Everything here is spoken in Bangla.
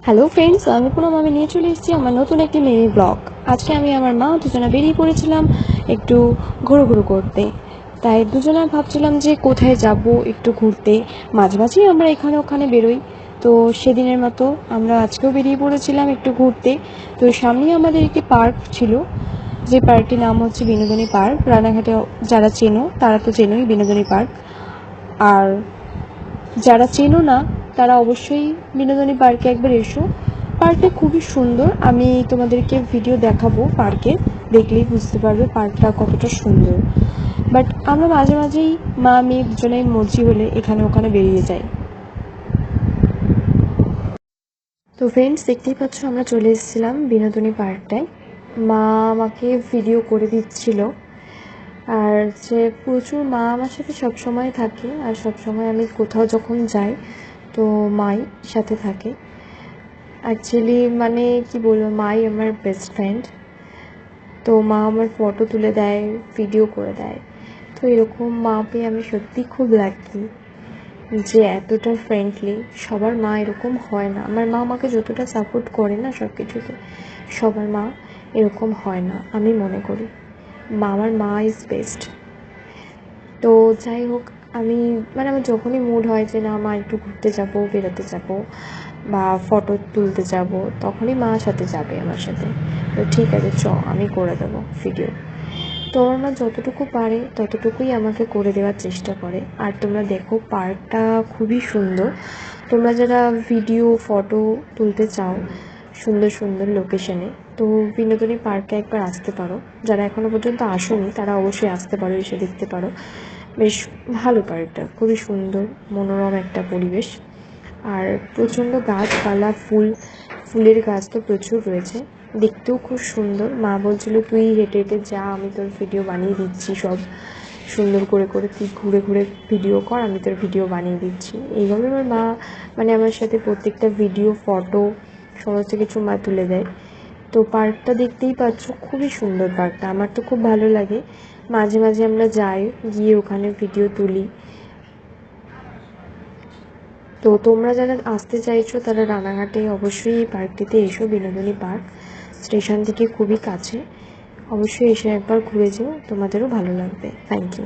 হ্যালো ফ্রেন্ডস, আমি পুনম। আমি নিয়ে চলে এসেছি আমার নতুন একটি মিনি ব্লগ। আজকে আমি আমার মা দুজনে বেরিয়ে পড়েছিলাম একটু ঘুরু করতে। তাই দুজনে ভাবছিলাম যে কোথায় যাব একটু ঘুরতে। মাঝে মাঝেই আমরা এখানে ওখানে বেরোই, তো সেদিনের মতো আমরা আজকেও বেরিয়ে পড়েছিলাম একটু ঘুরতে। তো সামনেই আমাদের একটি পার্ক ছিল, যে পার্কটির নাম হচ্ছে বিনোদিনী পার্ক। রানাঘাটে যারা চেনো তারা তো চেনোই বিনোদিনী পার্ক, আর যারা চেনো না তারা অবশ্যই বিনোদিনী পার্কে একবার এসো। পার্কটা খুবই সুন্দর, আমি তোমাদেরকে ভিডিও দেখাবো পার্কে, দেখলেই বুঝতে পারবে পার্কটা কতটা সুন্দর। বাট আমরা মাঝে মাঝেই মা মেয়ে দুজনেই মর্জি হলে এখানে ওখানে বেরিয়ে যাই। তো ফ্রেন্ডস, দেখতেই পাচ্ছ আমরা চলে এসেছিলাম বিনোদিনী পার্কটায়। মা আমাকে ভিডিও করে দিচ্ছিল, আর যে প্রচুর মা আমার সাথে সবসময় থাকে, আর সবসময় আমি কোথাও যখন যাই তো মাই সাথে থাকে। অ্যাকচুয়ালি মানে কি বলবো, মাই আমার বেস্ট ফ্রেন্ড। তো মা আমার ফটো তুলে দেয়, ভিডিও করে দেয়। তো এরকম মা পেয়ে আমি সত্যি খুব লাকি, যে এতটা ফ্রেন্ডলি। সবার মা এরকম হয় না। আমার মা আমাকে যতটা সাপোর্ট করে না সব কিছুতে, সবার মা এরকম হয় না আমি মনে করি। আমার মা ইজ বেস্ট। তো যাই হোক, আমি মানে আমার যখনই মুড হয় যে না মা একটু ঘুরতে যাব, বেরোতে যাব বা ফটো তুলতে যাব, তখনই মা সাথে যাবে আমার সাথে। তো ঠিক আছে চ, আমি করে দেবো ভিডিও। তো আমার মা যতটুকু পারে ততটুকুই আমাকে করে দেওয়ার চেষ্টা করে। আর তোমরা দেখো পার্কটা খুবই সুন্দর। তোমরা যারা ভিডিও ফটো তুলতে চাও সুন্দর সুন্দর লোকেশনে, তো বিনোদিনী পার্কে একবার আসতে পারো। যারা এখনও পর্যন্ত আসোনি তারা অবশ্যই আসতে পারো, এসে দেখতে পারো। বেশ ভালো পার্কটা, খুবই সুন্দর মনোরম একটা পরিবেশ। আর প্রচণ্ড গাছপালা, ফুলের গাছ তো প্রচুর রয়েছে, দেখতেও খুব সুন্দর। মা বলছিল তুই হেঁটে হেঁটে যা, আমি তোর ভিডিও বানিয়ে দিচ্ছি সব সুন্দর করে করে, তুই ঘুরে ঘুরে ভিডিও কর, আমি তোর ভিডিও বানিয়ে দিচ্ছি। এইভাবে আমার মা মানে আমার সাথে প্রত্যেকটা ভিডিও ফটো সমস্ত কিছু মা তুলে দেয়। তো পার্কটা দেখতেই পাচ্ছ, খুবই সুন্দর পার্কটা, আমার তো খুব ভালো লাগে। মাঝে মাঝে আমরা যাই, গিয়ে ওখানে ভিডিও তুলি। তো তোমরা যারা আসতে চাইছো তারা রানাঘাটে অবশ্যই এই পার্কটিতে এসো। বিনোদিনী পার্ক স্টেশন থেকে খুবই কাছে। অবশ্যই এসে একবার ঘুরে যেও, তোমাদেরও ভালো লাগবে। Thank you.